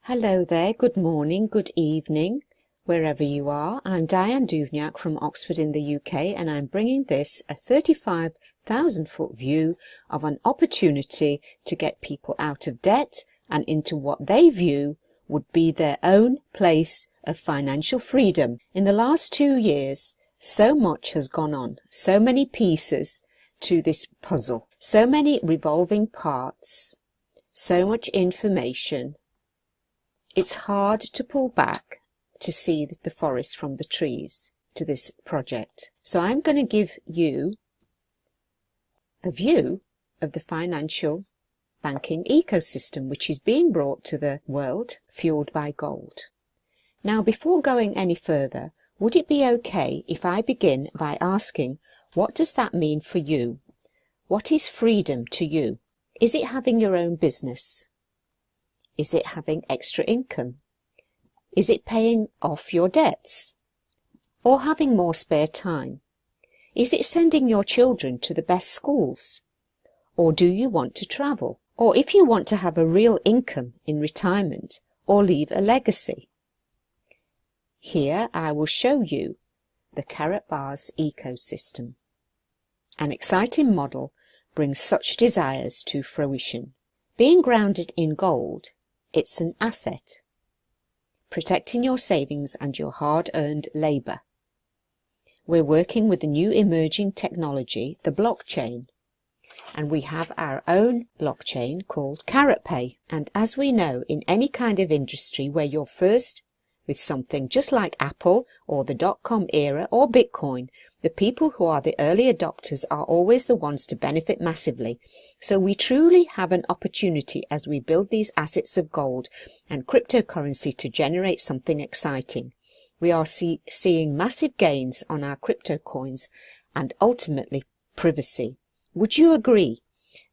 Hello there, good morning, good evening, wherever you are. I'm Diane Duvniak from Oxford in the UK, and I'm bringing this a 35,000-foot view of an opportunity to get people out of debt and into what they view would be their own place of financial freedom. In the last 2 years, so much has gone on, so many pieces to this puzzle, so many revolving parts, so much information. It's hard to pull back to see the forest from the trees to this project. So I'm going to give you a view of the financial banking ecosystem which is being brought to the world, fueled by gold. Now, before going any further, would it be okay if I begin by asking, what does that mean for you? What is freedom to you? Is it having your own business? Is it having extra income? Is it paying off your debts? Or having more spare time? Is it sending your children to the best schools? Or do you want to travel? Or if you want to have a real income in retirement or leave a legacy? Here I will show you the Karatbars ecosystem. An exciting model brings such desires to fruition. Being grounded in gold, it's an asset, protecting your savings and your hard-earned labour. We're working with the new emerging technology, the blockchain, and we have our own blockchain called Karatpay. And as we know, in any kind of industry where you're first with something, just like Apple or the dot-com era or Bitcoin, the people who are the early adopters are always the ones to benefit massively. So we truly have an opportunity as we build these assets of gold and cryptocurrency to generate something exciting. We are seeing massive gains on our crypto coins and ultimately privacy. Would you agree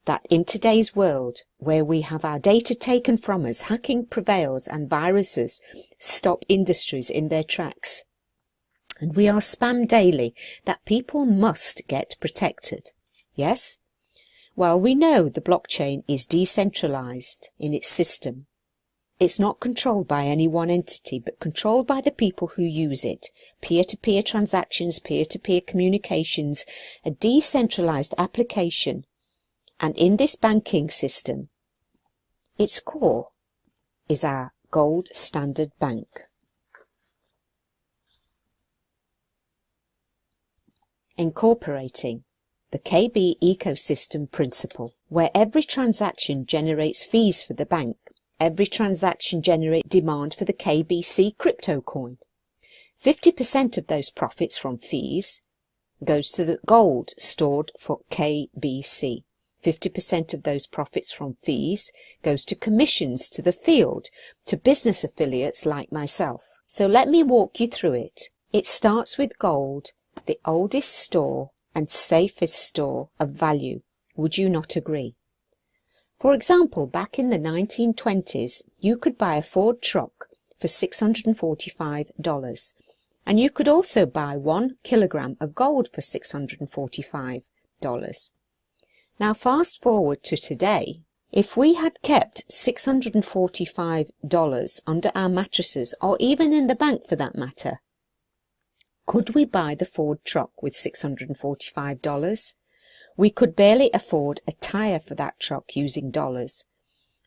that in today's world, where we have our data taken from us, hacking prevails and viruses stop industries in their tracks, and we are spammed daily, that people must get protected? Yes? Well, we know the blockchain is decentralized in its system. It's not controlled by any one entity, but controlled by the people who use it. Peer-to-peer transactions, peer-to-peer communications, a decentralized application. And in this banking system, its core is our gold standard bank. Incorporating the KB ecosystem principle, where every transaction generates fees for the bank. Every transaction generates demand for the KBC crypto coin. 50% of those profits from fees goes to the gold stored for KBC. 50% of those profits from fees goes to commissions to the field, to business affiliates like myself. So let me walk you through it. It starts with gold, the oldest store and safest store of value. Would you not agree? For example, back in the 1920s, you could buy a Ford truck for $645, and you could also buy 1 kilogram of gold for $645. Now fast forward to today. If we had kept $645 under our mattresses, or even in the bank for that matter, could we buy the Ford truck with $645? We could barely afford a tyre for that truck using dollars.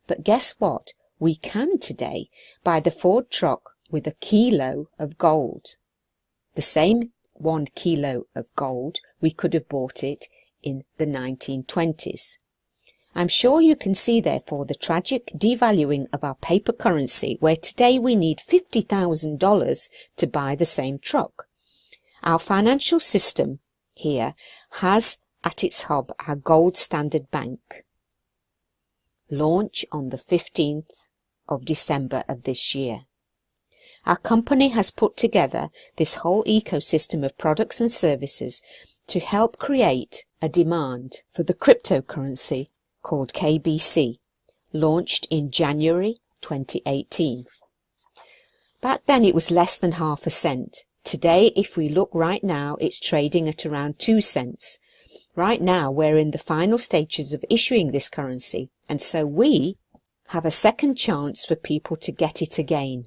But guess what? We can today buy the Ford truck with a kilo of gold. The same 1 kilo of gold, we could have bought it in the 1920s. I'm sure you can see therefore the tragic devaluing of our paper currency, where today we need $50,000 to buy the same truck. Our financial system here has at its hub our gold standard bank. Launch on the 15th of December of this year. Our company has put together this whole ecosystem of products and services to help create a demand for the cryptocurrency called KBC, launched in January 2018. Back then it was less than half a cent. Today, if we look right now, it's trading at around 2 cents. Right now, we're in the final stages of issuing this currency, and so we have a second chance for people to get it again.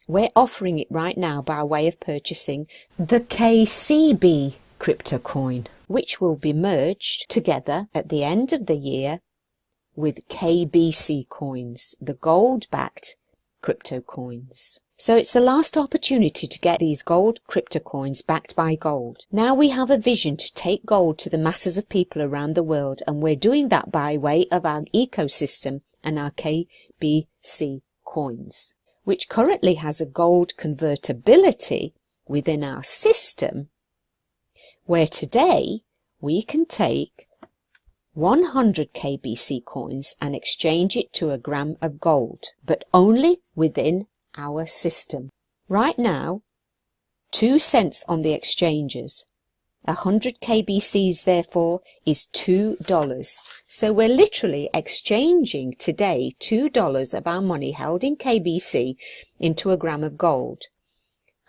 We're offering it right now by way of purchasing the KCB crypto coin, which will be merged together at the end of the year with KBC coins, the gold-backed crypto coins. So it's the last opportunity to get these gold crypto coins backed by gold. Now we have a vision to take gold to the masses of people around the world, and we're doing that by way of our ecosystem and our KBC coins, which currently has a gold convertibility within our system, where today we can take 100 KBC coins and exchange it to a gram of gold, but only within our system. Right now, 2 cents on the exchanges. 100 KBCs therefore is $2. So we're literally exchanging today $2 of our money held in KBC into a gram of gold.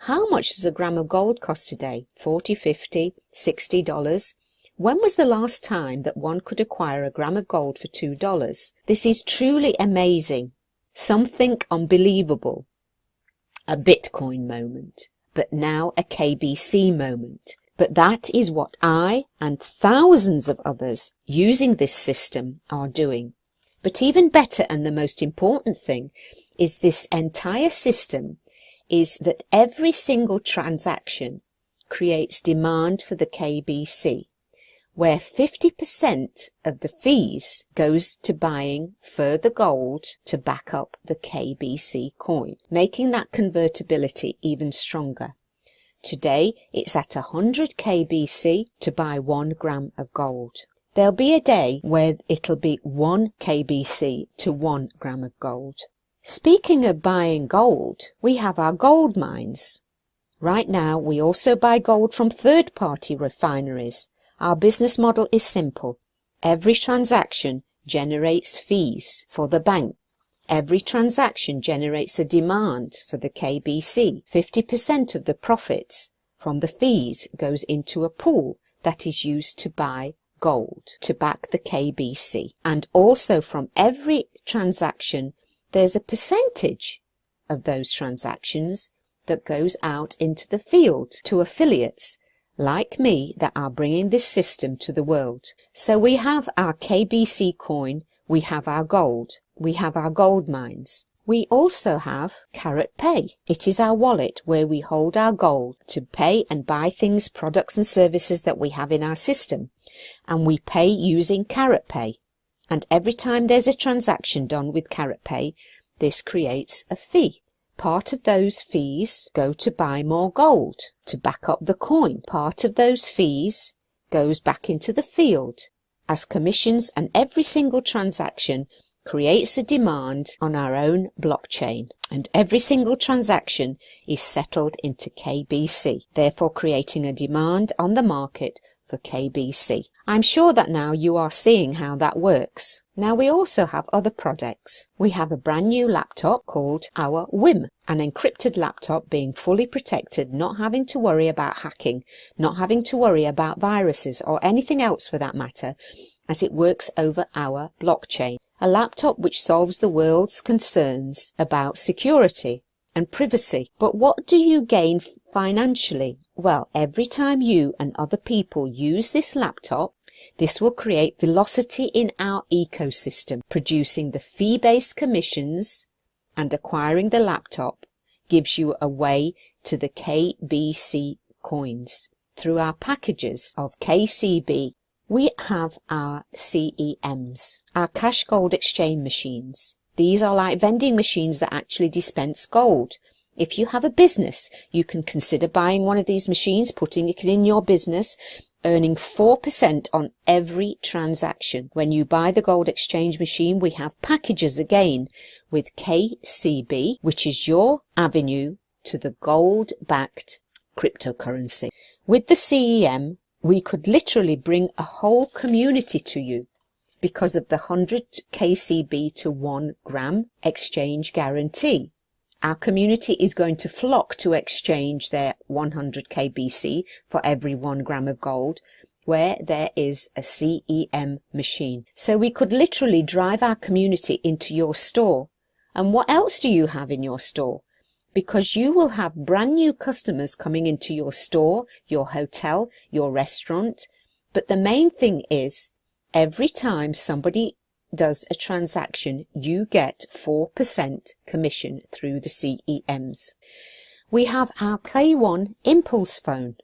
How much does a gram of gold cost today? $40, $50, $60? When was the last time that one could acquire a gram of gold for $2? This is truly amazing, something unbelievable. A Bitcoin moment, but now a KBC moment. But that is what I and thousands of others using this system are doing. But even better, and the most important thing, is this entire system is that every single transaction creates demand for the KBC, where 50% of the fees goes to buying further gold to back up the KBC coin, making that convertibility even stronger. Today, it's at 100 KBC to buy 1 gram of gold. There'll be a day where it'll be 1 KBC to 1 gram of gold. Speaking of buying gold, we have our gold mines. Right now, we also buy gold from third-party refineries. Our business model is simple. Every transaction generates fees for the bank. Every transaction generates a demand for the KBC. 50% of the profits from the fees goes into a pool that is used to buy gold to back the KBC. And also from every transaction, there's a percentage of those transactions that goes out into the field to affiliates like me that are bringing this system to the world. So we have our KBC coin, we have our gold, we have our gold mines. We also have Karatpay. It is our wallet where we hold our gold to pay and buy things, products and services that we have in our system. And we pay using Karatpay. And every time there's a transaction done with Karatpay, this creates a fee. Part of those fees go to buy more gold, to back up the coin. Part of those fees goes back into the field as commissions, and every single transaction creates a demand on our own blockchain. And every single transaction is settled into KBC, therefore creating a demand on the market for KBC. I'm sure that now you are seeing how that works. Now we also have other products. We have a brand new laptop called our WIM, an encrypted laptop being fully protected, not having to worry about hacking, not having to worry about viruses or anything else for that matter, as it works over our blockchain. A laptop which solves the world's concerns about security and privacy. But what do you gain financially? Well, every time you and other people use this laptop, this will create velocity in our ecosystem, producing the fee-based commissions, and acquiring the laptop gives you a way to the KBC coins. Through our packages of KCB, we have our CEMs, our cash gold exchange machines. These are like vending machines that actually dispense gold. If you have a business, you can consider buying one of these machines, putting it in your business, earning 4% on every transaction. When you buy the gold exchange machine, we have packages again with KCB, which is your avenue to the gold-backed cryptocurrency. With the CEM, we could literally bring a whole community to you because of the 100 KCB to 1 gram exchange guarantee. Our community is going to flock to exchange their 100 KBC for every 1 gram of gold, where there is a CEM machine. So we could literally drive our community into your store. And what else do you have in your store? Because you will have brand new customers coming into your store, your hotel, your restaurant. But the main thing is, every time somebody does a transaction, you get 4% commission through the CEMs. We have our K1 Impulse phone.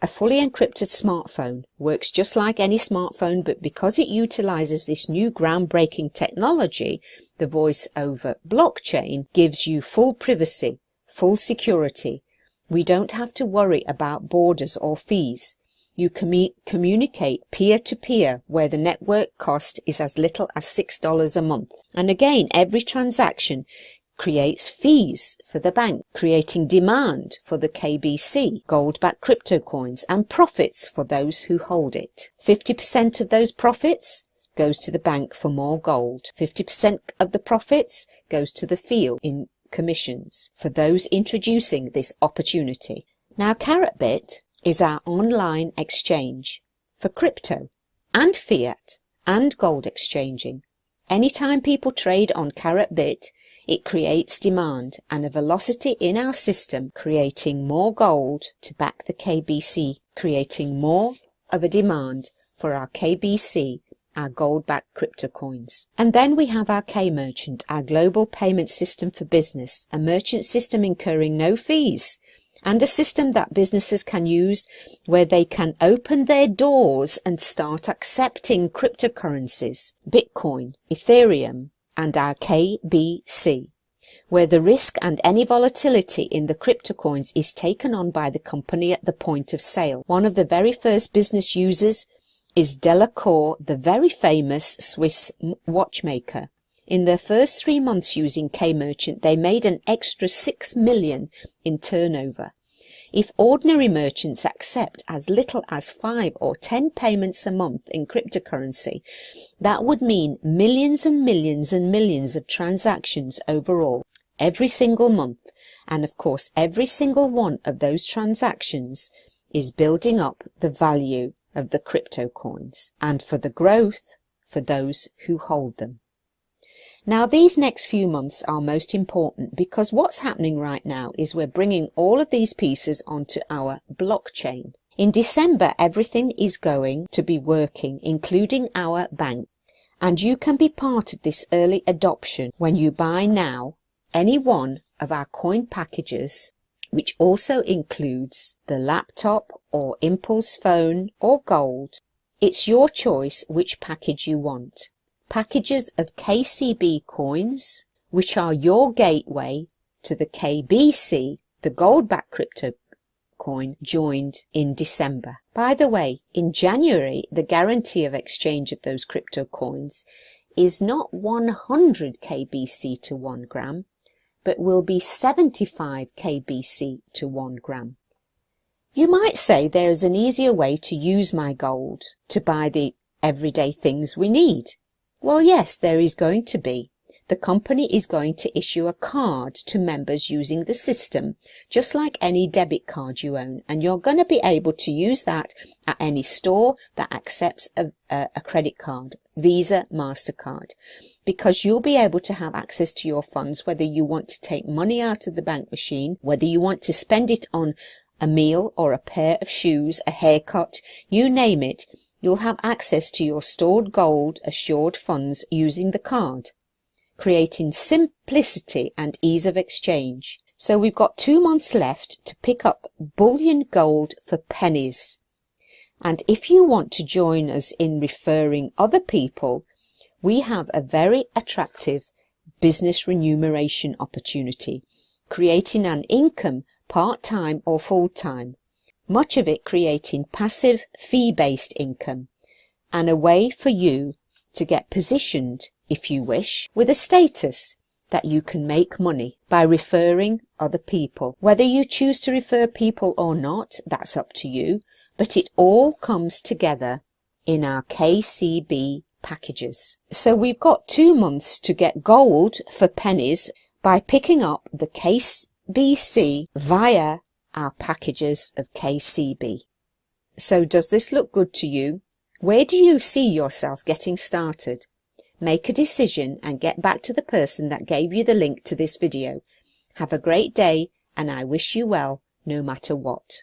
A fully encrypted smartphone, works just like any smartphone, but because it utilizes this new groundbreaking technology, the voice over blockchain gives you full privacy, full security. We don't have to worry about borders or fees. You communicate peer-to-peer, where the network cost is as little as $6 a month. And again, every transaction creates fees for the bank, creating demand for the KBC, gold-backed crypto coins, and profits for those who hold it. 50% of those profits goes to the bank for more gold. 50% of the profits goes to the field in commissions for those introducing this opportunity. Now, Karatbars is our online exchange for crypto and fiat and gold exchanging. Anytime people trade on Karatbars, it creates demand and a velocity in our system, creating more gold to back the KBC, creating more of a demand for our KBC, our gold-backed crypto coins. And then we have our K-Merchant, our global payment system for business, a merchant system incurring no fees, and a system that businesses can use where they can open their doors and start accepting cryptocurrencies, Bitcoin, Ethereum, and our KBC, where the risk and any volatility in the crypto coins is taken on by the company at the point of sale. One of the very first business users is Delacour, the very famous Swiss watchmaker. In their first 3 months using K-Merchant, they made an extra 6 million in turnover. If ordinary merchants accept as little as 5 or 10 payments a month in cryptocurrency, that would mean millions and millions and millions of transactions overall, every single month. And of course, every single one of those transactions is building up the value of the crypto coins and for the growth for those who hold them. Now, these next few months are most important because what's happening right now is we're bringing all of these pieces onto our blockchain. In December, everything is going to be working, including our bank. And you can be part of this early adoption when you buy now any one of our coin packages, which also includes the laptop or impulse phone or gold. It's your choice which package you want. Packages of KCB coins, which are your gateway to the KBC, the gold-backed crypto coin, joined in December. By the way, in January, the guarantee of exchange of those crypto coins is not 100 KBC to 1 gram, but will be 75 KBC to 1 gram. You might say there is an easier way to use my gold to buy the everyday things we need. Well, yes, there is going to be. The company is going to issue a card to members using the system, just like any debit card you own, and you're going to be able to use that at any store that accepts a credit card, Visa, MasterCard, because you'll be able to have access to your funds, whether you want to take money out of the bank machine, whether you want to spend it on a meal or a pair of shoes, a haircut, you name it. You'll have access to your stored gold assured funds using the card, creating simplicity and ease of exchange. So we've got 2 months left to pick up bullion gold for pennies. And if you want to join us in referring other people, we have a very attractive business remuneration opportunity, creating an income part-time or full-time. Much of it creating passive fee-based income and a way for you to get positioned, if you wish, with a status that you can make money by referring other people. Whether you choose to refer people or not, that's up to you, but it all comes together in our KCB packages. So we've got 2 months to get gold for pennies by picking up the KBC via our packages of KCB. So does this look good to you? Where do you see yourself getting started? Make a decision and get back to the person that gave you the link to this video. Have a great day, and I wish you well no matter what.